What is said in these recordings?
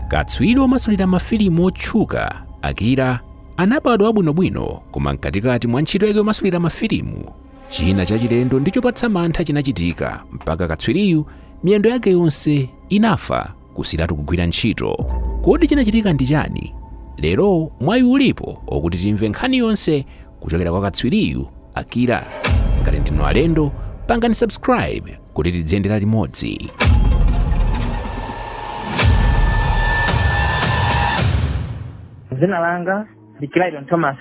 katswiri womasulira mafilimu otchuka Akira anabadwa bwinobwino koma mkatikati mwa ntchito yake yomasulira mafilimu china chachilendo ndi chopatsa mantha chinachitika mpaka katswiriyu miyendo yake yonse inafa kusiratu kugwira ntchito. Kodi chinachitika ndi chani? Lero mwayi ulipo okuti timve nkhani yonse kuchokera kwa katswiriyu Akira. Ngati ndinu alendo pangani subscribe kuti tidziyendera limodzi. Zina langa ndi Clayton Thomas,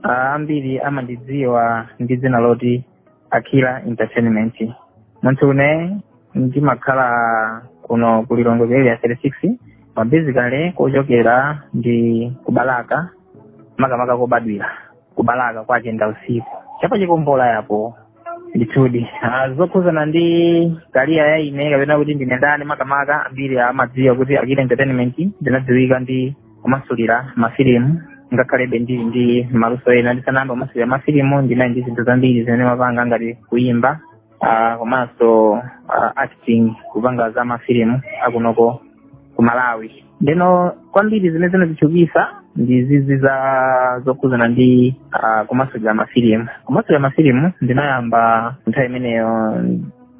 ambiri amandidziwa ndi dzina loti Akira Entertainment. Munthu une ndimakhala kuno ku Lilongwe area 36, basically kuchokera ndi kubalaka makamaka kobadwira kubalaka kwake nda usiku chapa chikombola yapo ndithudi. Zokhuzana ndi kariya ya ine kapena kuti ndine ndani makamaka ambiri amadziwa kuti Akira Entertainment ndinadziwika ndi kumasulira mafilimu ngakhalebe ndili ndi maluso ena ndisanamba kumasulira mafilimu ndinali ndi zinthu zambiri zimene mapanga ngati kuimba komanso acting kupanga za mafilimu akunoko ku Malawi. Ndeno kwambiri zimene zinazichukisa ndi zizi za zokhuzana ndi kumasulira mafilimu. Kumasulira mafilimu ndinayamba nthawi imeneyo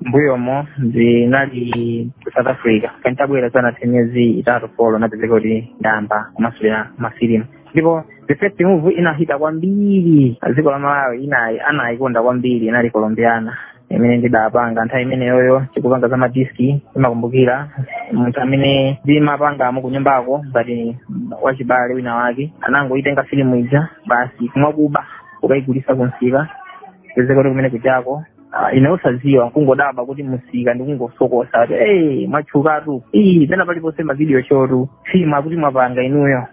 mbuyomo ndinali ku South Africa kantabwera sana myezi itatu polo napezeka kuti ndayamba kumasulira mafilimu. Ndipo the first movie inahita kwambiri dziko la Malawi anayikonda kwambiri inali Colombiana imene ndidapanga nthawi imeneyoyo chikupanga za madiski imakumbukira munthu amene ndimapangamo ku nyumbako ngati wachibale wina wake anangoitenga filimu ija basi kumwakuba ukayigulisa kunsika pezeka kuti kumene kuchako ine usaziwa kungodaba kuti musika ndikungosokosa kuti mwachukatu pena paliponse mavideo shotu filimu akuti mwapanga inuyo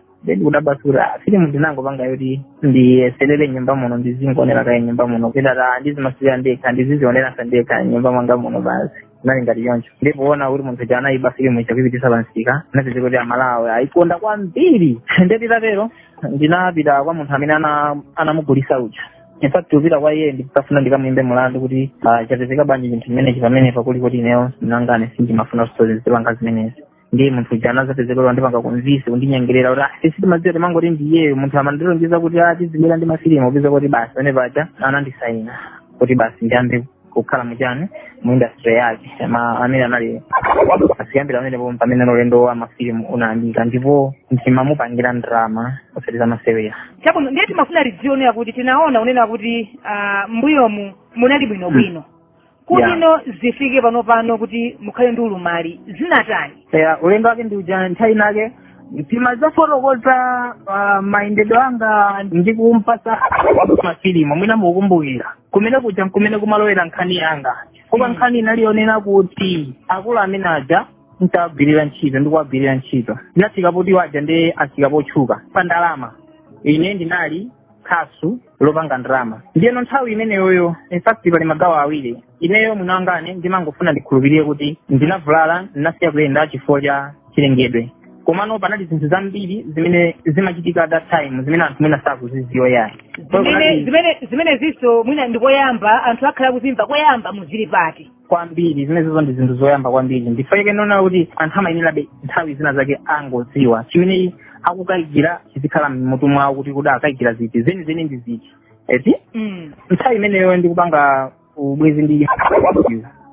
kudabasura filimu ndinangopanga yoti ndiyeselele nyumba muno ndizingonera kaye nyumba muno kwenda ndizimasulira ndekha ndizizionera ndekha nyumba mwanga muno basi nali ngati yoncho. Ndipoona kuti munthu jana iba filimu ichapipitisa pansika napezeka kuti Amalawi ayikonda kwambiri. Nditatero ndinapita kwa munthu amene anamugulisa uja. In fact upita kwa iye ndikafuna ndikamuyimbe mulandu kuti chapezeka bwanji chinthu chimenechi pamenepa kuli kuti ineyo ndinangane sindimafuna stories zipanga zimenezi. Ndiye munthu jana zapezeka kuti ndipanga kunvisi kundinyengerera kuti sitimadziwa timangoti ndiyeyo munthu amandilonjeza kuti tizibwera ndi mafilimu upeza kuti basi pamene paja anandisaina kuti basi ndiyambe kukhala muchani mu industry yake amene anali asiyambira pamene ulendo wa mafilimu unayambika ndipo ndimamupangira ndrama osati masewera. Chabwino ndiye timafuna lidzione kuti tinaona unena kuti mbuyomu munali bwinobwino kulino zifike pano kuti mukhale ndi ulumali zinatani? Ulendo wake ndi uja nthawi nake timazafotokoza mayendedwe anga ndikumpasa mafilimu mwina mukumbukira kumene kuja kumene kumalowera nkhani yanga kuba nkhani inalionena kuti akulu amene aja ntagwirira ntchito ndikuwagwirira ntchito ndinafika poti waja ndi afika potchuka pa ndalama ine ndinali khasu lopanga ndrama. Ndiyeno nthawi imeneyoyo in fact pali magawo awiri ineyo munangane ndimangofuna ndikhulupirire kuti ndinavulala ndinasiya kuyenda chifukwa cha chilengedwe komano panali zinthu zambiri zimene zimachitika that time zimene anthu mwina sakuzidziwa yayi. Zimene ziso mwina ndikoyamba anthu akhala kuzimva koyamba muzili pati kwambiri zimenezo ndi zinthu zoyamba kwambiri ndifake nona kuti anthu amayenerabe nthawi zina zake angodziwa chimene akukayikira chizikhala mmutu mwawo kuti kuda akayikira ziti zeni ndi ziti nthawi imeneyo ndikupanga ubwezi ndi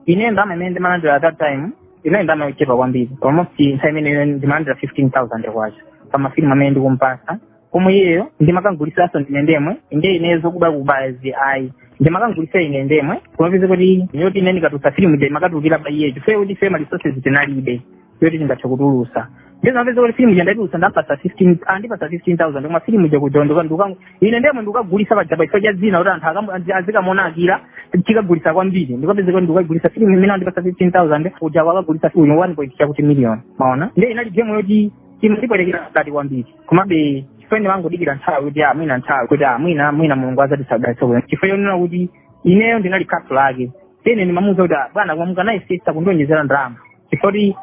ine ndama imene ndimalandira at that time ine ndama yochepa kwambiri almost nthawi imeneyo ndimalandira 15,000 kwacha pamafilimu amene ndikumpasa komwe iyeyo ndimakangulisaso ndinendemwe inde inezo kubazi ayi ndimakangulisa ine ndemwe kumapeza kuti yoti ine ndikatusa filimu ija imakatulukira pa iyeyo chifukwa kuti fema resources tinalibe yoti tingathe kutulusa. Ndizo napeza kuti filimu ija ndayitusa ndapasa 15,000 koma filimu ija kujondoka ine ndemwe ndikagulisa pajaba chifukwa cha dzina kuti anthu azikamona Akira tikagulisa kwambiri ndikapeza kuti ndikagulisa filimu imene ndipasa 15,000 kuja akagulisa filimu 1.2 million maona ndiye inali game yoti timulipelekera kati kwambiri komabe friend wangu dikira nthawi kuti mwina nthawi kuti mwina Mulungu azatisadalitsa chifukwa yonena kuti ineyo ndinali khasu lake tene ndimamuza kuti bwana kumwamuka naye sister kundonjezera ndrama chifukwa kuti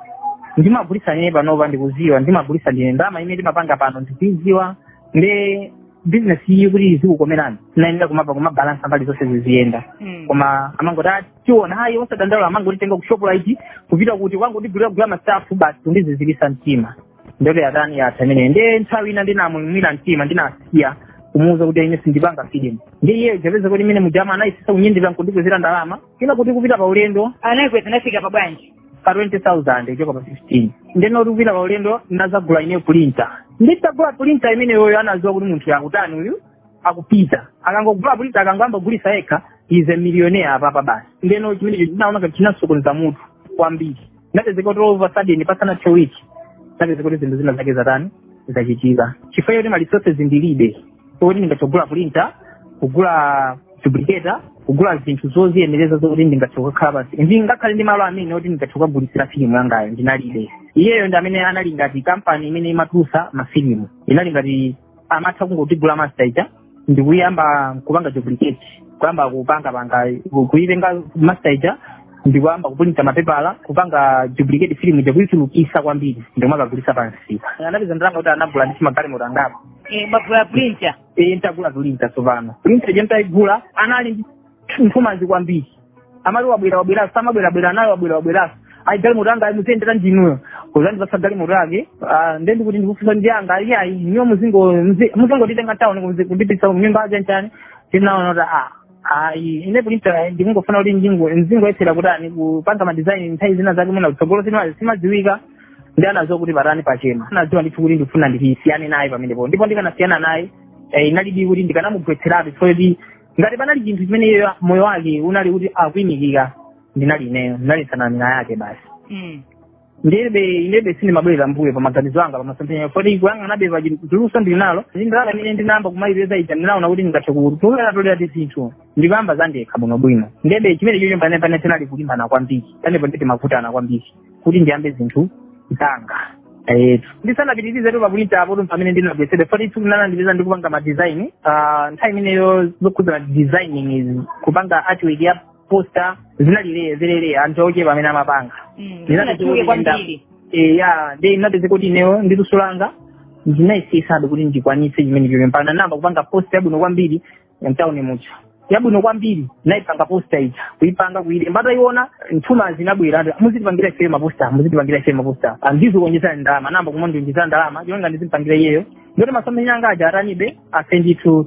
ndimagulisa ine panova ndikuziwa ndimagulisa ndine ndrama imene ndimapanga pano ndikuziwa ndi business iyi kuti izikukomerani naenda kumabalansa mbali zonse ziziyenda koma amangoti tiona hayi osadandaula amangoti tenga ku Shoprite kupita kuti wangu ndigulira mastaff basi ndizizilisa mtima ndoti atani yatha imene ndiye nthawi ina ndinamwimwira mtima ndinasiya kumuuza kuti ine sindipanga filimu ndi iye japeza kuti imene mujama anayisisa kunyindira nkundipezera ndalama kina kuti kupita pa ulendo anayikweza nafika pa bwanji pa 20,000 ichoka pa 15 ndinoti kupita pa ulendo ndinazagula ine printer nditagula printer imeneyo anaziwa kuti munthu yakutani uyu akupita akangogula printer akangamba gulisa yekha is a millionaire apa basi ndeno chimene ndinaona kuti chinasokoneza munthu kwambiri ndapezeka kuti over sudden pasana 2 weeks ndapezeka kuti zinthu zina zake zatani zachitika chifukwa kuti ma resources ndilibe kuti ndingatogula printer kugula duplicator kugula zinthu zoziyemereza zokuti ndingathoka khala basi ndingakhale ndi malo amene kuti ndingathoka gulisira filimu yangayo ndinalibe iyeyo ndi amene anali ngati kampani imene imatulutsa mafilimu inali ngati amatha kungotigula master ndikuyamba kupanga duplicate kuyamba kupanga kuyipenga master ndikuyamba kuprinta mapepala kupanga duplicate filimu jakuichulukisa kwambiri ndikumagagulisa pansi anapeza ndalama kuti anagula ndi magalimoto angapo magula printer ntagula printer tsopano printer jentayigula anali ndi mphumazi kwambiri amali wabwera samabwerabwera nayo wabwera ayi galimoto anga muziyendera ndinuyo kuzandipasa galimoto yake ndendi kuti ndikufunsa ndi anga ayi niyo muzingotitenga town kundipitisa kunyumba aja nchani tinaona kuti ayi ine printer ndikungofuna kuti nzingoyesera kutani kupanga madesign nthawi zina zake muna kutsogolo simadziwika ndi anaziwa kuti patani pachema anaziwa ndithu kuti ndifuna ndisiyane naye pamenepo ndipo ndikanasiyana naye inalibe kuti ndikanamugwetseratu kuti ngati panali chinthu chimene moyo wake unali kuti akuyimikika ndinali ineyo ndinali sanamina yake basi ndebe sindimabwerera mbuyo pa maganizo anga pamasomphenya kuti kuyang'anabe pa chinthu ndinalo ndindalama imene ndinayamba kumayipeza ija ndinaona kuti ndingathe kutolera zinthu ndikuyamba zandekha bwinobwino ndebe chimene chocho pane tinali kulimbana kwambiri panepo nditi makutana kwambiri kuti ndiyambe zinthu zanga ndisanapitirize tu papulita apo pamene ndinagwetsere foti ndipeza ndikupanga madesign nthawi imeneyo zokhudza designing kupanga artwork ya poster zinalilezerere anthu ochepa amene amapanga ndinapeze kuti ineyo nditusulanga ndinayesesadi kuti ndikwanitse chimene chocho mpaka namba kupanga poster yabwino kwambiri mtawuni mucha yabwino kwambiri naipanga poster ija kuipanga kuilemba ataiona mphuma zinabwera muzitipangira ife maposter andizokuonjezera ndalama namba kumondionjezera ndalama chonga ndizimpangira iyeyo ndoti masomphenya anga aja atanibe ase ndithu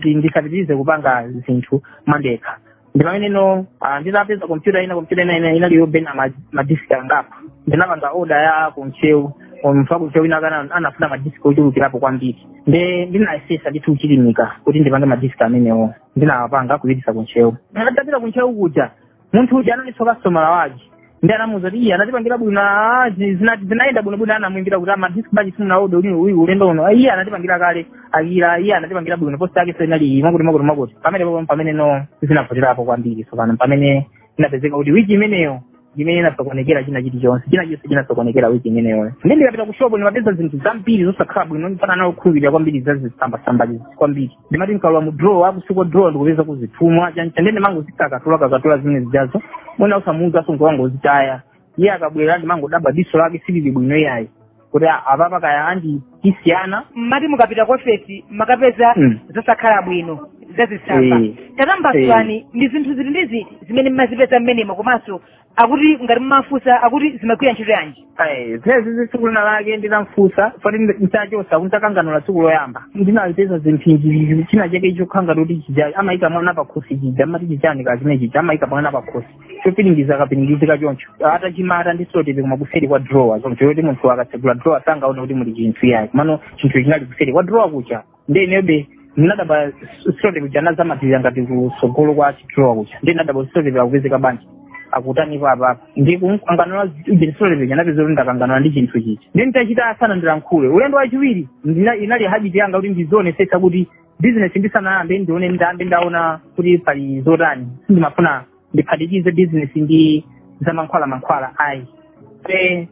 ndisapitirize kupanga zinthu mandekha ndipameneno ndinapeza kompyuta ina inaliyo bena madiski angapo ndinapanga order ya kumcheu mfakucheu inakana anafuna madiski ochulukirapo kwambiri ndinayesesa ndithu kuchilimika kuti ndipange madiski amenewo ndinawapanga kuyitisa kuncheu ndikatapita kuncheu kuja munthu uja analiso kastomala wake ndi anamuza kuti iye anatipangira bwino zinaenda bwinobwino anamwimbira kuti madiski bachi simunaoda uyu ulendo uno iye anatipangira kale akira iye anatipangira bwino posta yake inali makuti pameneno zinavutirapo kwambiri sopano pamene inapezeka kuti wiki imeneyo imene inasokonekera china chilichonse chinasokonekera wiki imeneyo ndikapita kushopo ndimapeza zinthu zambiri zosakhala bwino ndifana nawo kukhulupirira kwambiri zazisambasamba kwambiri ndimati nkalowa mu draw akusuko draw ndikupeza kuzitumwa ndende mangozikakatula zimene zijazo mwina usamuuza songo wangu uzitaya iye akabwera ndimangodabwa diso lake silili bwino yayi kuti apapa kaya andi tisiyana mmati mukapita kwa fesi makapeza zasakhala bwino zazisamba tatambaswani ndi zinthu zili ndizi zimene mmazipeza mmenemo komanso akuti ngati mmafusa akuti zimagwira ntchito yanji zezi tsiku lina lake ndinamfusa foti ntachosa kuntakanganula tsiku loyamba ndinapeza zinthinji china chake chokhangato kuti chija amayika mwana pakhosi chija amati chichani kachimene chija amayika mwana pakhosi chopiringizika choncho atachimata ndisotepe kumakuseri kwa drawer choncho yoti munthu akatsegula drawer sangaona kuti muli chinthu yayi kumano chinthu chinali kuseri kwa drawer kucha ndenebe ndinadaba sotepe kuja nazamatira ngati kusogolo kwa drawer kucha ndinadaba sotepe akupezeka banja akutani papa ndikukanganula sotepe janapeza kuti ndakanganula ndi chinthu chichi ndinitachita asana ndilankhule ulendo wachiwiri inali habiti yanga kuti ndizionesesa kuti business ndisanayambe ndione ndambe ndaona kuti pali zotani sindimafuna ndiphatikize business ndi zamankhwala ayi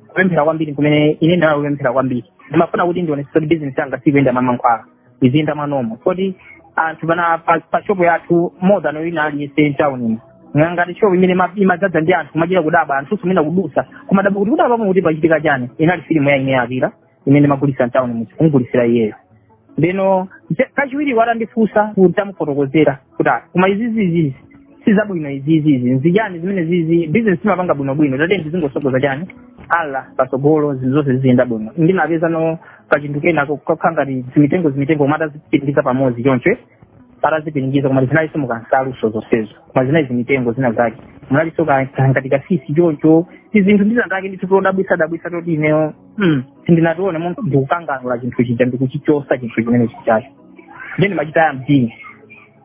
kupemphera kwambiri kumene ine ndinakupemphera kwambiri ndimafuna kuti ndionesesa kuti business yanga sikuenda mamankhwala iziyenda mwanomo kuti anthu pana pa shopo yathu more than wina aliyese town ngati shopo imene imadzadza ndi anthu kumachita kudaba anthu sumene kudusa kumadaba kuti kudaba kuti pachitika chani inali filimu ya ine yakira imene magulisa town muchi kungulisira iyeyo ndeno kachiwiri watandifunsa kuti tamufotokozera kuti kuma izizizi sizabwino izizizi nzijani zimene zizi business imapanga bwinobwino tate ndizingosogoza chani ala patsogolo zinthu zonse ziziyenda bwino. Ndinapeza no kachinthu kena kakhangati zimitengo mata zipitiliza pamodzi choncho parazipitiliza koma zinaliso mukansaluso zonsezo koma zinayi zimitengo zina zake munaliso ngati kasisi choncho izinthu ndizandake nditudabwisa toti ineyo sindinatione munthu ndikukanganula chinthu chija ndikuchichosa chinthu chimene chichacho ndeni machita mjini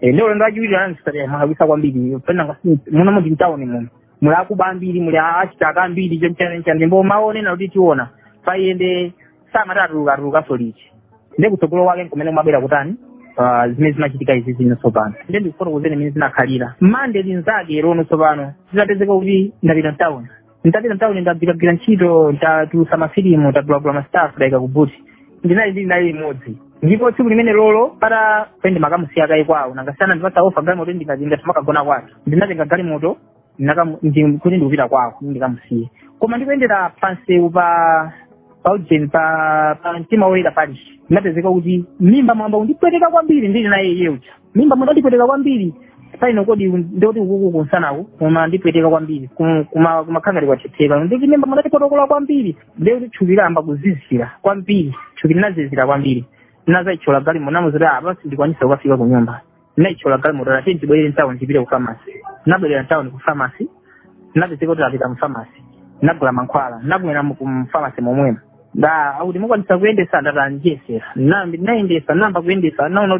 leo ulendo wachiwiri anandisati mahawisa kwambiri pena muno muti mtauni muno muli akuba ambiri muli achitaka ambiri chonchane mbo maonena kuti tiona payende samatatuka soliti ndekutsogolo wake kumene mwabwera kutani zimene zimachitika izi zino tsopano ndiye ndikufotokozeni imene zinakhalira mande linzake lono tsopano zitapezeka kuti ndapita mtauni ndabikagwira ntchito ndatulusa mafilimu ndatulagula mastaff dayika kubuti ndinali imodzi ndipo tsiku limene lolo para pende makamusiya kayi kwawo nangasiyana ndipasa ofa galimoto ndingatimagagona kwake ndinatenga galimoto kuti ndikupita kwako ndikamusiye koma ndikuyendera pansewu pa ujeni pa mtima woyera palish ndinapezeka kuti mimba mwamba undipweteka kwambiri ndili naye yeucha mimba mwamba ndipweteka kwambiri paino kodi ndoti ukuku kunsanaku koma ndipweteka kwambiri kumakhangati kwachetheka ndikuti mimba mwamba ndipotokola kwambiri ndikuti thupi lamba kuzizira kwambiri thupi linazizira kwambiri nazayichola galimoto namuzoti apasi ndikwanisa kukafika ku nyumba nayichola galimoto ati ndibwerere mtauni ndipite ku pharmacy nabwerera mtauni ku pharmacy napezeka kuti apita mu pharmacy nagula mankhwala nabwera mu pharmacy momwemo akuti mukwanisa kuyendesa ndatanjesera nayendesa namba kuyendesa naona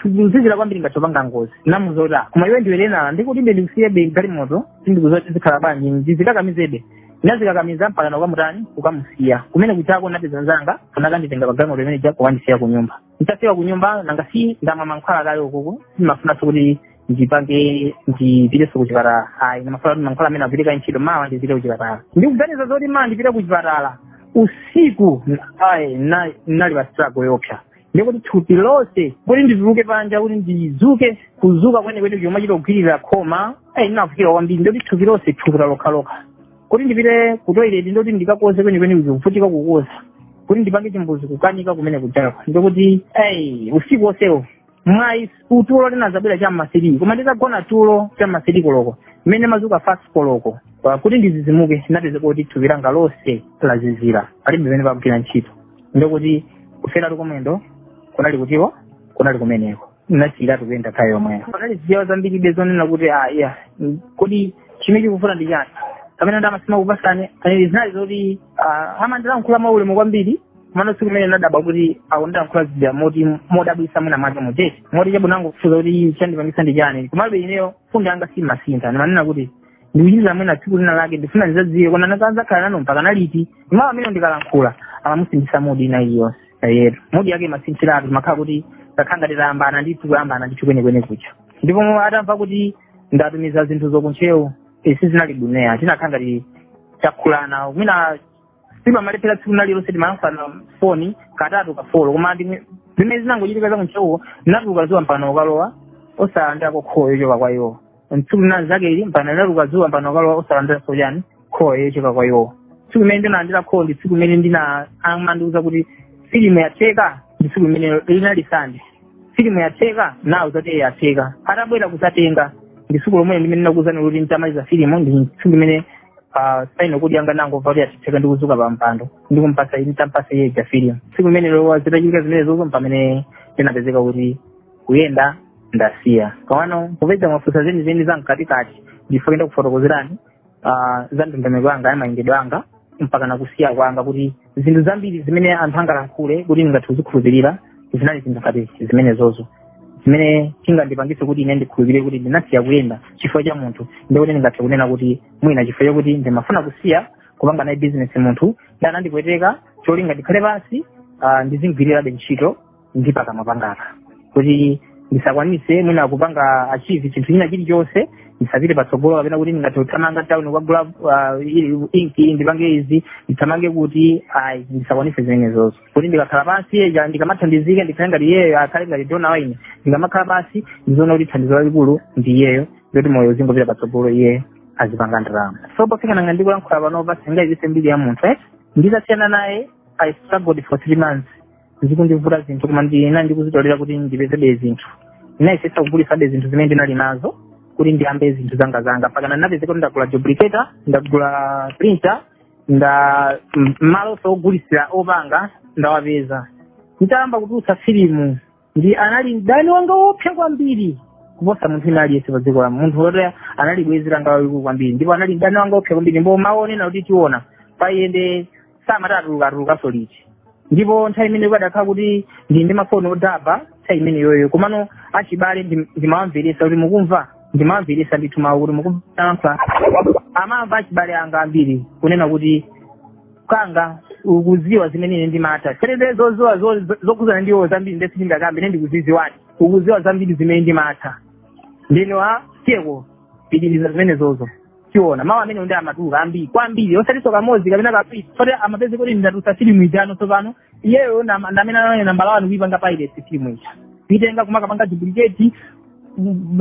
kuti zizira kwambiri ngatopanga ngozi namuzota koma iwe ndiwerena ndikuti inde ndikusiyebe galimoto sindikuzoti zikhala bwanji ndizikakamizebe nazikakamiza mpaka nakamutani ukamusiya kumene kuchako napeza nzanga funakanditenga pagalimoto imene jako wandisiya ku nyumba nditafika ku nyumba nangasi ndamwa mankhwala kale ukuku simafunanso kuti ndipiteso kuchipatala ayi namafuna kuti mankhwala amene apiteka ntchito mawa ndipite kuchipatala ndikuganiza zoti ma ndipite kuchipatala usiku nali pa struggle yopsa ndikuti thupi lonse kuti ndituluke panja kuti ndizuke kuzuka kwenekwene chomwe chitogwirira khoma ndinafikira kwambiri ndikuti thupi lonse thukuta lokhalokha kuti ndipite ku toilet ndikuti ndikakoze kwenekwene kuvutika kukoza kuti ndipange chimbuzi kukanika kumene kuchako ndikuti usiku onsewo mwayi utulo linazabwera cham'masiri koma nditagona tulo cham'masiri koloko mmene mazuka fast koloko kuti ndizizimuke napezeka kuti thupi langa lonse lazizira palibe pamene pagwira ntchito ndikuti kufera tukomwendo kunali kutiwo kunali kumeneko nachira tukuyenda khayo yomweyo panali zijawa zambiribe zonena kuti kodi chimene chikufuna ndi chani kamene ndamasima kupasane zinali zoti amandilankhula maulemu kwambiri mano tsiku limene ndadabwa kuti akundilankhula zija moti modabwisa mwina mwake mutete moti chabunango kufuza kuti chandipangisa ndi chani komabe ineyo fundo yanga simasintha ndimanena kuti ndikuchitira mwina tsiku lina lake ndifuna ndizadziwe kona nakazakhala nano mpaka naliti imawa amene ndikalankhula amamusindisa modi ina iliyonse yetu modi yake masinthiratu makhala kuti kakhanga titayambana ndithu kuyambana ndithu kwenekwene kucha ndipo atamva kuti ndatumiza zinthu zokuntchewu sizinali bwinoya tinakhanga chakulana mwina simamalephera tsiku nalilonse timayankhulana foni katatu kafolo koma zimene zinangochitika zakuntchewuko ndinatuluka zuwa mpaka ukalowa osalandako khoyo yochoka kwa iwo tsiku linali zake ili mpaka ndinatuluka zuwa mpaka ukalowa osalandiranso chani khoyo yochoka kwa iwo tsiku limene ndinalandira khoyo ndi tsiku limene amandiuza kuti filimu yatheka ndi tsiku limene linali sande filimu yatheka nawo zoti yatheka atabwera kusatenga ndi tsiku lomwe limene ndinakuwuzani kuti nditamaliza filimu ndi tsiku limene saino kuti yanga nango vali atitheka ndikuzuka pa mpando ndikumpasa nitampasa iye jafilimu tsiku limene lowa zitachitika zimene zozo pamene tinapezeka kuti kuyenda ndasiya kawano kupeza mafusa zeni zamkatikati ndifokenda kufotokozerani za ndondomeko yanga yamayendedwe anga mpaka nakusiya kwanga kuti zinthu zambiri zimene anthu angalankhule kuti ndingathe kuzikhulupirira zinali zinthu ngati zimene zozo zimene chingandipangise kuti ine ndikhulupirire kuti ndinasiya kuyenda chifukwa cha munthu ndikuti ndingathe kunena kuti mwina chifukwa chakuti ndimafuna kusiya kupanga naye business munthu ndanandipweteka cholinga ndikhale pansi ndizingwirirabe ntchito ndipakamwa pangaka kuti ndisakwanise mwina kupanga achieve chinthu china chilichonse ndisapite patsogolo kapena kuti ndingathe kuthamanga town kwagula inki ndipange izi ndithamange kuti ndisakwanise zimenezozo kuti ndikakhala pansi ndikamathandizike ndikhale ngati iyeyo akhale ngati dona waine ndikamakhala pansi ndizoona kuti thandizo lalikulu ndi iyeyo ndoti moyo uzingopita patsogolo iye azipanga ndalama so pofika nanga ndikulankhula panopa singayizise mbiri ya munthu ndizasiyana naye I struggled for 3 months ndikundivuta zinthu koma ndikuzitolera kuti ndipezebe zinthu ndinayesesa kugulisabe zinthu zimene ndinali nazo kuti ndiyambe zinthu zanga mpaka napezeka kuti ndagula duplicator ndagula printer malo sogulisira opanga ndawapeza nditayamba kutulutsa filimu ndi anali mdani wanga wopsa kwambiri kuposa munthu ina aliyese pa dziko la munthu woti anali bwenzi langa walikulu kwambiri ndipo anali mdani wanga wopsa kwambiri ndipo maonena kuti tiona payende samatatuluka soliti ndipo nthawi imene kwadakhala kuti ndi mafoni odaba nthawi imene yoyo komano achibale ndimawamveresa kuti mukumva ndimawamveresa ndithu mawu kuti mukumva amamva achibale anga ambiri kunena kuti kanga ukuziwa zimene ndimata serede zokuzana ndiwo zambiri ndesi ndingakambe ndikuziziwani ukuziwa zambiri zimene ndimata ndino tiyeko pidiliza zimene zozo tiona mawu amene ndi amatuluka ambiri kwambiri osatiso kamodzi kapena kapiri sote amapeze kuti ndatulutsa filimu itano tsopano iyeyo ndamene anane nambala wanu kuipanga pailesi filimu ija kuitenga kumakapanga duplicate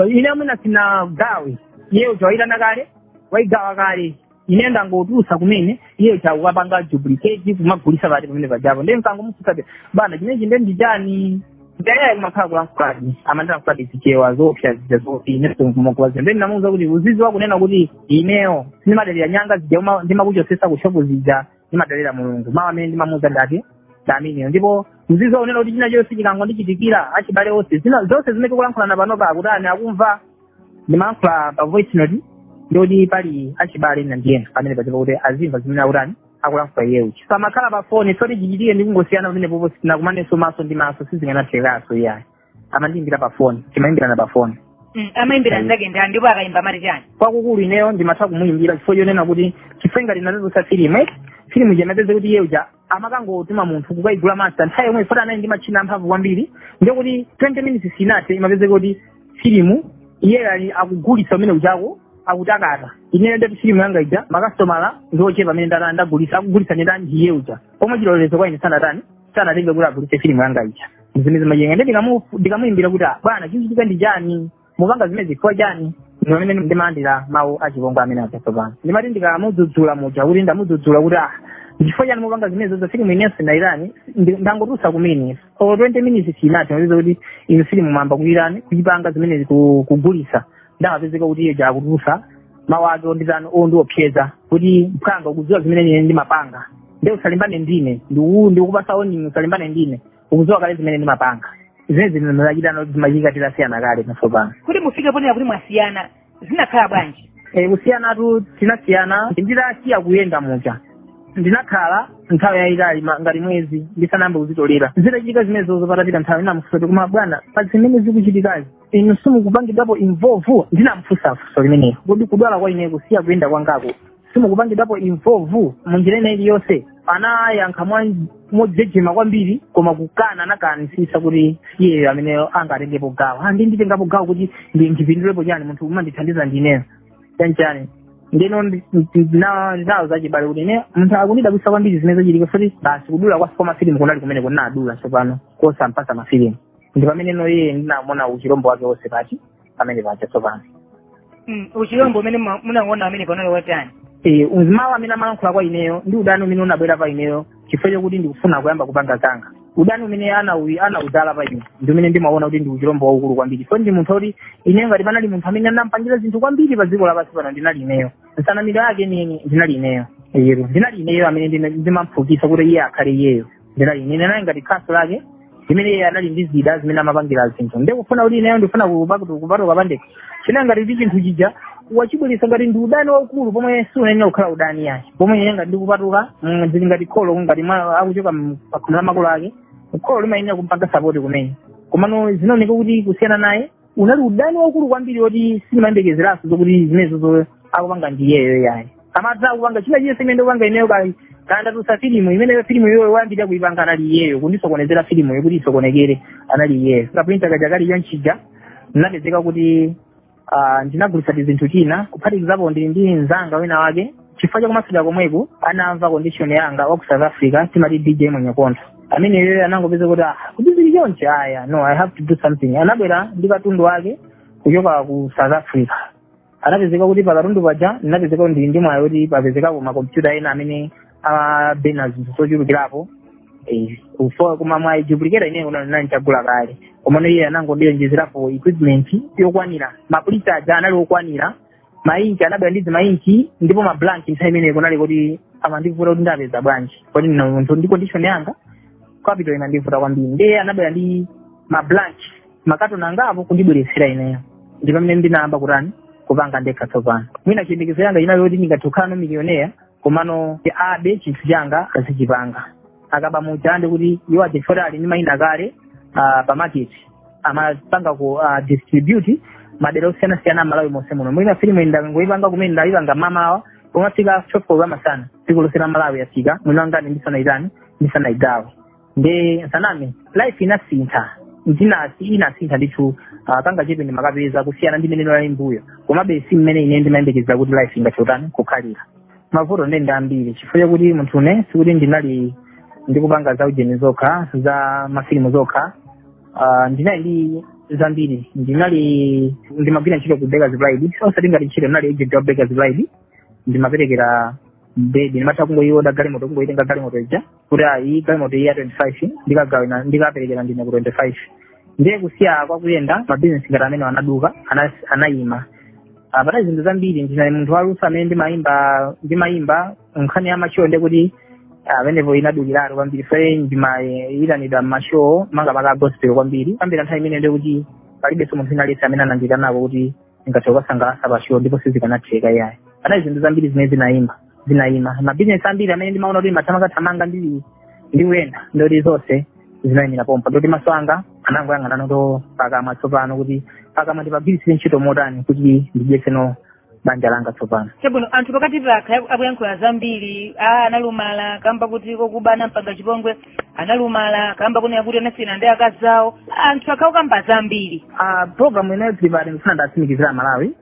ine amene sina gawe iyeyo chawayitana kale waigawa kale ine ndangotulutsa kumene iyeyo chakukapanga duplicate kumagulisa pati pamene pajapo ndi mkangomufusabe bana chinechi nde ndijani ndaya kumakhala kulankhuladi amandira nkhuladi zichewa zopsa zizazoti nesokumokuwazi ndi ndinamuwuza kuti uzizi wakunena kuti ineyo sindimadalira nyanga zija ndimakuchosesa kushopu zija ndimadalira mulungu mawu amene ndimamuwuza ndati ndaminiyo ndipo uzizi wakunena kuti china chonse chikango ndichitikira achibale onse zonse zimene tikulankhulana panopa kuti ani akumva ndimalankhula pa voice note ndoti pali achibale ina ndiyena pamene pachipa kuti azimva zimene akutani akulankhula yeuchi pamakhala pa foni soti chichitike ndi kungosiyana pamene popo sinakumanenso maso ndi maso sizinganathekaso iyayi amandiyimbira pa foni timayimbirana pa foni amayimbira nzake ndi ndipo akayimba mati chani kwakukulu ineyo ndimatha kumuyimbira chifukwa chonena kuti chifukwa ngati natulutsa filimu janapeze kuti yeuja amakangotuma munthu kukayigula masa nthawi yomwe foti anayi ndi machina amphamvu kwambiri ndikuti 20 minutes sinathe imapeze kuti filimu iyeyo akugulitsa umene uchako akutakata ineyo ndati filimu yanga ija makasitomala ndiochepa amene ndagulitsa akugulitsa nditani ndiye uja pomwe chilolezo kwa ine sanatenge kuti agulitse filimu yanga ija zimene zimajenga ndi ndikamuyimbira kuti bwana chikuchitika ndi chani mupanga zimene zifukwa chani ndi pamene ndimalandira mawu achipongwe amene achatsopano ndimati ndikamudzudzula muja kuti ndamudzudzula kuti chifukwa chani mupanga zimene zozo filimu inenso ndayitani ndangotulutsa kumene for 20 minutes sinathe mapeza kuti ino filimu mamba kuyitani kuyipanga zimene kugulitsa ndamapezeka kuti iye jakutulutsa mawu ake onditani ondiopseza kuti mphanga ukudziwa zimene ine ndimapanga ndi usalimbane ndine ndikupasa oning usalimbane ndine ukudziwa kale zimene ndimapanga zimene zinachitana kuti zimachikatira siyana kale tsopano kuti mufike ponera kuti mwasiyana zinakhala bwanji kusiyanatu tinasiyana nditasiya kuyenda muja ndinakhala nthawi yayitali ngati mwezi ndisanambe kuzitolera zitachitika zimene zozo patapita nthawi ndinamufunsa kuti koma bwana pa zimene zikuchitikazi inu simukupangidwapo involve ndinamufunsafunso limenelo kuti kudwala kwa ine kusiya kuyenda kwangako simukupangidwapo involve munjira ina iliyonse anayankha mojejema kwambiri koma kukana anakanisisa kuti iyeyo amene angatengepo gawo nditengapo gawo kuti ndipindulepo chani munthu kumandithandiza ndineyo chanchani ndino ndinawo zachibale kuti ine munthu akundidabwisa kwambiri zimene zochitika foti basi kudula kwa mafilimu kunali kumene kunadula tsopano kosampasa mafilimu ndi pamene iye ndinamona uchilombo wake wonse pati pamene pacha tsopano uchilombo umene munaona amene panali watani mawu amene amalankhula kwa ineyo ndi udani umene unabwera pa ineyo chifukwa chokuti ndikufuna kuyamba kupanga zanga udani umene anawudzala pa ine ndi umene ndimaona kuti ndi uchilombo waukulu kwambiri so ndi munthu kuti ineyo ngati panali munthu amene anampangira zinthu kwambiri pa dziko lapansi pano ndinali ineyo nsanamiro yake nini ndinali ineyo ndinali ineyo amene ndimamphukisa kuti iye akhale iyeyo ndinali ine naye ngati khaso lake zimene iye anali ndi zida zimene amapangira zinthu ndikufuna kuti ineyo ndifuna kupatuka pandekha china ngati ndi chinthu chija wachibwelesa ngati ndi udani waukulu pomwe siunene kukhala udani yake pomwe ine ngati ndikupatuka zili ngati kholo ngati akuchoka pakhomo la makolo ake kholo limayenera kumpanga sapoti kumene komano zinaoneka kuti kusiyana naye unali udani waukulu kwambiri woti silimayembekezeraso zokuti zimenezozo akupanga ndiyeyo yayi amati akupanga china chiyese imene ndikupanga ineyo kandatulutsa filimu imene filimu iyoyo wayambirira kuipanga anali iyeyo kundisokonezera filimu yokuti isokonekere anali iyeyo kapinta kaja kali yonchija ndinapezeka kuti ndinagulitsa zinthu china kuphatikizapo ndili ndi mzanga wina wake chifukwa chakumafika komweko anamva condition yanga wa ku South Africa timati DJ Mwenyekontho amene iyeyo anangopeza kuti kuti zili chonche no I have to do something anabwera ndi katundu wake kuchoka ku South Africa anapezeka kuti pakatundu paja ndinapezeka ndili ndi mwayo kuti papezekapo makompyuta ena amene amabena zinthu zochulukirapo koma mwayi duplicate ineyo nanchagula kale komano iye anangondilonjezerapo equipment yokwanira mapulisa aja anali okwanira mainchi anabwera ndi zimainchi ndipo mablank nthawi imeneyo kunali kuti amandivuta kuti ndapeza bwanji kodi munthu ndi condition yanga capital inandivuta kwambiri ndiye anabwera ndi mablank makatoni angapo kundibweretsera ineyo ndi pamene ndinayamba kutani kupanga ndekha tsopano mwina chiyembekezo yanga inali yoti ndingathukano milioneya komano abe chinthu changa kazichipanga akaba muchande kuti iwo atifota ali ndi mayina kale pa market amapanga ku distribute madera osiyana-siyana Malawi monse muno mwina filimu ndangoyipanga kumene ndayipanga mamawa kumafika 12 masana tsiku lonse la Malawi yafika mwina ngani ndisanayidawe nde saname life inasintha inasintha ndithu kanga chepe ndimakapeza kusiyana ndi mmene ndinali mbuyo komabe si mmene ine ndimayembekeza kuti life ingatani kukhalira mavuto ndi ambiri chifukwa kuti munthu ne sikuti ndinali ndikupanga za ujeni zokha za mafilimu zokha ndinali zambiri ndimagwira ntchito ku Beggars Bride osati ngati ntchito ndinali agent wa Beggars Bride ndimaperekera bedi ndimatha kungoyiona galimoto kungoyitenga galimoto ija kuti iyi galimoto iya 25 ndikaperekera ndine ku 25 ndiye kusiya kwakuyenda mabizinesi ngati amene anaduka anayima apata zinthu zambiri ndinali munthu walusa amene ndimayimba nkhani ya mashow ndi kuti amenepo inadukiratu kwambiri fe ndimayitanidwa mashow manga gospel kwambiri nthawi imene ndi kuti palibenso munthu inalesa amene anandiyitanako kuti ndingathe kukasangalatsa pa show ndipo sizikanatheka iyayi apata zinthu zambiri zimene zinayima mabizinesi ambiri amene ndimaona kuti mathamangathamanga ndi kuyenda ndoti zonse zinayimira pompa ndoti maso anga anangoyang'ana to pakamwa tsopano kuti pakamwa ndipagwirisire ntchito motani kuti ndidyetseno banja langa tsopano chabwino anthu pakati pakha akuyankhula zambiri analumala kamba kuti kokubana mpanga chipongwe analumala kamba kunena kuti anasiyana ndi akazi awo anthu akukamba zambiri program ineyo tilipati ndifuna ndatsimikizira Malawi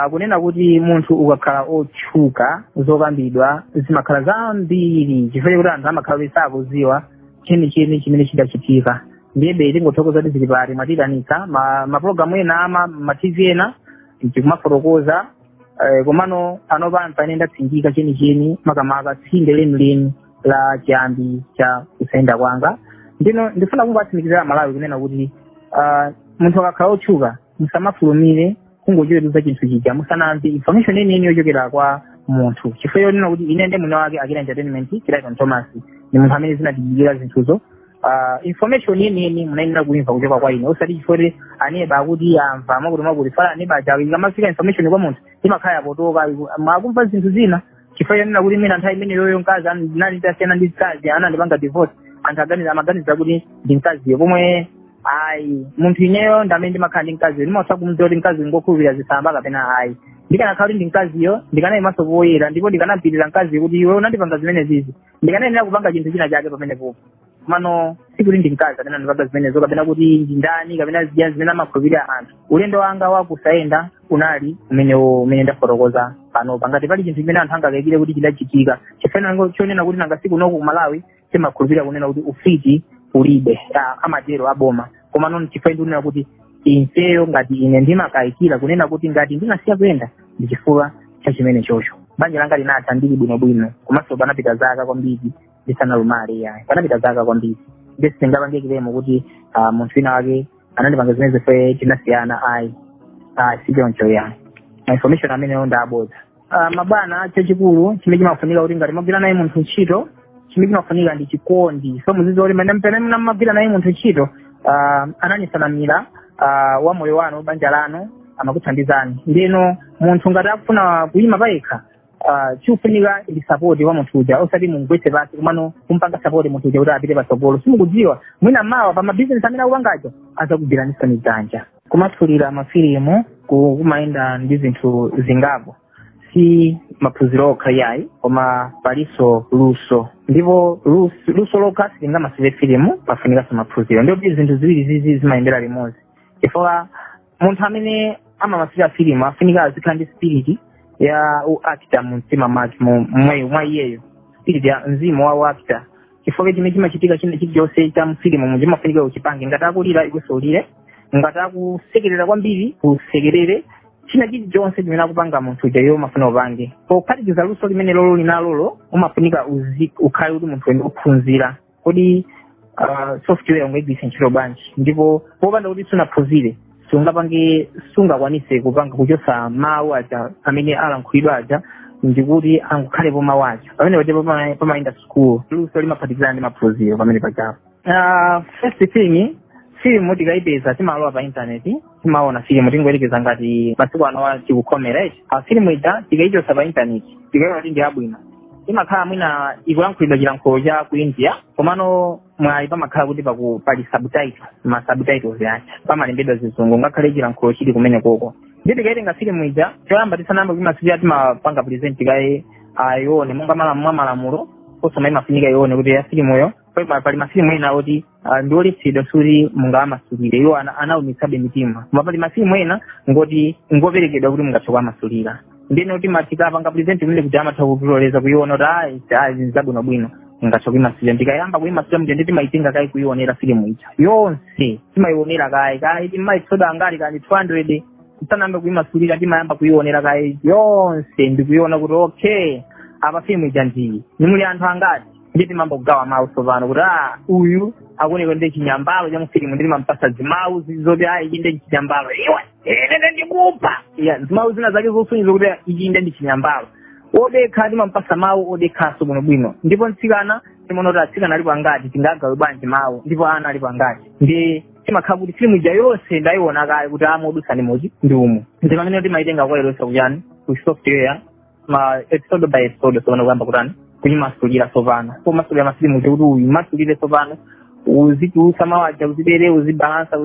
kunena kuti munthu ukakhala otchuka zokambidwa zimakhala zambiri chifukwa kuti anthu amakhala sakuziwa chenicheni chimene chidachitika ndiyebe tingothokoza kuti zilipati matidanitsa mapulogalamu ena matv ena tikumafotokoza komano panopa mpane ndatsindika chenicheni makamaka tsinde lenileni la chiyambi cha kusayenda kwanga ndino ndifuna kungoatsimikizira Malawi kunena kuti munthu akakhala otchuka musamafulumire kungochitiriza chinthu chija musanamve information yeniyeni yochokera kwa munthu chifukwa yonena kuti ine ndi mwini wake Akira Entertainment Clayton Thomas ni munthu amene zinatijikira zinthuzo information yeniyeni munayenera kuimva kuchoka kwa ine osati chifukwa aneba akuti amva makuti fala aneba aja ikamafika information kwa munthu imakhala yapotoka mwakumva zinthu zina chifukwa yonena kuti mina nthawi imene yoyo mkazi ndinali tasiyana ndi mkazi anandipanga divorce anthu amaganiza kuti ndi mkaziyo pomwe ayi munthu ineyo ndamene ndimakhala ndi mkaziyo ndimatha kumdziwa kuti mkazi ngokhulupirira zisamba kapena ayi ndikanakhala kuti ndi mkaziyo ndikanayimaso poyera ndipo ndikanapirira mkaziyo kuti iwe unandipanga zimene zizi ndikanayenera kupanga chinthu china chake pamenepo mano sikuti ndi mkazi kapena ndipanga zimenezo kapena kuti ndi ndani kapena ziya zimene amakhulupirira anthu ulendo wanga wakusayenda unali umene ndafotokoza panopa ngati pali chinthu chimene anthu angakayikire kuti chidachitika chifukwa chonena kuti nanga siku noku ku Malawi timakhulupirira kunena kuti ufiti ulibe amatero aboma koma nono chifukwa ndikunena kuti infeyo ngati ine ndimakayikira kunena kuti ngati ndinasiya kuyenda ndi chifukwa cha chimene chocho banja langa linatha ndili bwinobwino komanso panapita zaka kwambiri ndisanalumale yayi panapita zaka kwambiri ndesi ndingapangekiremo kuti munthu wina wake anandipanga zimene zife tinasiyana ayi sichoncho yayi information ameneyo ndabodza mabwana chachikulu chimene chimafunika kuti ngati magwira naye munthu ntchito chimene chimafunika ndi chikondi so muzizo kuti pamene mnamagwira naye munthu ntchito ananisanamira wa moyo wanu banja lanu amakuthandizani ndino munthu ngati akufuna kuyima payekha chikufunika ndi sapoti wa munthu uja osati mungwetse pasi komano kumpanga sapoti munthu uja kuti apite patsogolo simukudziwa mwina mawa pa mabizinesi amene akupangacho azakugwiranisani dzanja kumasulira mafilimu kumayenda ndi zinthu zingapo si maphunziro okha yayi koma palinso luso ndipo luso lokha silingamasule filimu pafunikanso maphunziro ndipo zinthu ziwiri zizi zimayendera limodzi chifukwa munthu amene amamasula filimu afunika azikhala ndi spirit ya uacta mu mtima mwake mwa iyeyo spirit ya mzimu wa uacta chifukwa chimene chimachitika chilichonse cha mfilimu chimafunika uchipange ngati akulira ikusolire ngati akusekerera kwambiri usekerere china chilichonse chimene akupanga munthu uja umafuna upange pophatikiza luso limene lolo linalolo umafunika ukhale kuti munthu wene uphunzira kodi software ungayigwiritsa ntchito bwanji ndipo popanda kuti sunaphunzire sungakwanise kupanga kuchotsa mawu aja amene alankhulidwa aja ndikuti angukhalepo mawu acho pamene patepo pamayenda school luso limaphatikizana ndi maphunziro pamene pachapo. First thing, filimu tikayipeza timalowa pa intaneti timaona filimu tingoyerekeza ngati masiku ano tikukhomera ichi filimu ija tikayichosa pa intaneti tikayiona kuti ndi abwino imakhala mwina ikuyankhulidwa chilankhulo cha ku India komano mwayi pamakhala kuti pali ma subtitles yace pamalembedwa zizungu ngakhale chilankhulo chili kumene koko ndi tikaitenga filimu ija choyamba tisanamba kuti masiku timapanga present tikaye ayione monga malamulo kosoma imafunika ione kuti ya filimuyo pali mafilimu ena oti ndiolitsidwa suri mungamasulire iwo anaumitsabe mitima koma pali mafilimu ena ngoti ngoperekedwa kuti mungathe kumasulira ndine kuti matikapanga present mune kuti amatha kutoleza kuiona kuti zabwinobwino mungathe kuimasulira ndikayamba kuimasulira muje timayitenga kayi kuionera filimu ija yonse timayionera kayi timayitsoda ngati kandi 200 tisanambe kuimasulira timayamba kuionera kayi yonse ndikuiona kuti okay apa filimu ija ndiyi nimuli anthu angati nditi mambo kugawa mawu tsopano kuti uyu akuoneka ndi chinyambalo cha mfilimu nditi mampasa zimawu zoti ichi ndi chinyambalo iwe ine ndikupa zimawu zina zake zosunyiza kuti ichi ndi chinyambalo odekha ndimampasa mawu odekhaso bwinobwino ndipo mtsikana timaona kuti atsikana alipo angati tingagawe bwanji mawu ndipo ana alipo angati ndi timakhala kuti filimu ija yonse ndayiona kale kuti amodutsa limodzi ndi umu ndi pamene timayitenga kuwayeretsa kuyani ku software ma episode by episode sopano kuyamba kutani kuyimasulira tsopano pomasulira mafilimu kuti uyu masulire tsopano uzitulutsa mawaja uzibere uzibalansa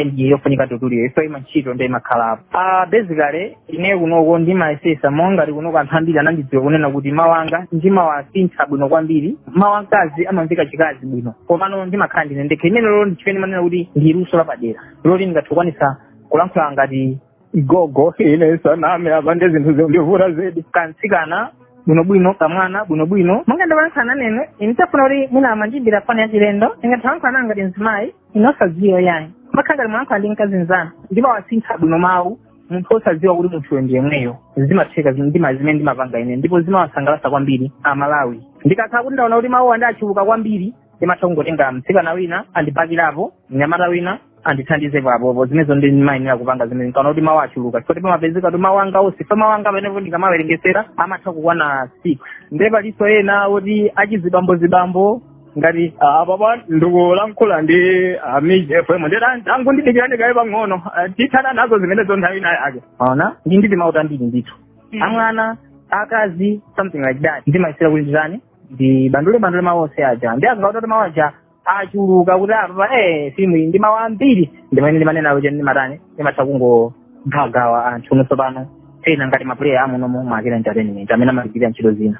ndiye yofunika tutuliyo ife imantchito ndi imakhalapo basically ine kunoko ndimayesesa monga kunoko anthu ambiri anandidziwa kunena kuti mawanga ndimawasintha bwino kwambiri mawankazi amamveka chikazi bwino komano ndimakhala ndine ndekhe imene lolo ndichipene manena kuti ndi luso lapadera loli ndingathukwanisa kulankhula ngati gogo ine saname apa ndi zinthu zondivula zedi kansikana bwinobwino kamwana bwinobwino monga ndabalankhana nene initafuna kuti mwina amandimbira fani ya chilendo ingathalankhana ngati mzimayi inosadziwa yayi makhala ngati mwalankhula ndi mkazi mzanu ndipo wasintha bwino mawu munthu osadziwa kuti munthuyo ndiye mweyo zimatheka zimene ndimapanga ine ndipo zimawasangalatsa kwambiri amalawi ndikakhala kuti ndaona kuti mawu andi achuluka kwambiri ndimatha kungotenga mtsikana wina andipakirapo mnyamata wina andithandizepo apopo zimenezo ndimayenera kupanga zimene nkaona kuti mawu achuluka chifukwa pamapezeka kuti mawu anga onse fa mawu anga pamenepo ndikamawerengesera amatha kukwana 6 ndiye palinso ena oti achizibambozibambo ngati papa ndikulankhula ndi Miji FM ndeti angu ndidikira ndikaye pang'ono tithana nazo zimenezo nthawi ina yake ona nditi mawu ambiri ndithu amwana akazi something like that ndimayesera kuti nditani ndibandule mawu onse aja ndi akangauta kuti mawu aja achuluka kuti apa filimu iyi ndi mawu ambiri ndimene ndimanena kuti ndimatani ndimatha kungogawagawa anthu tsopano ena ngati mapuleya amunomo mwakira entertainment amene amagwirira ntchito zina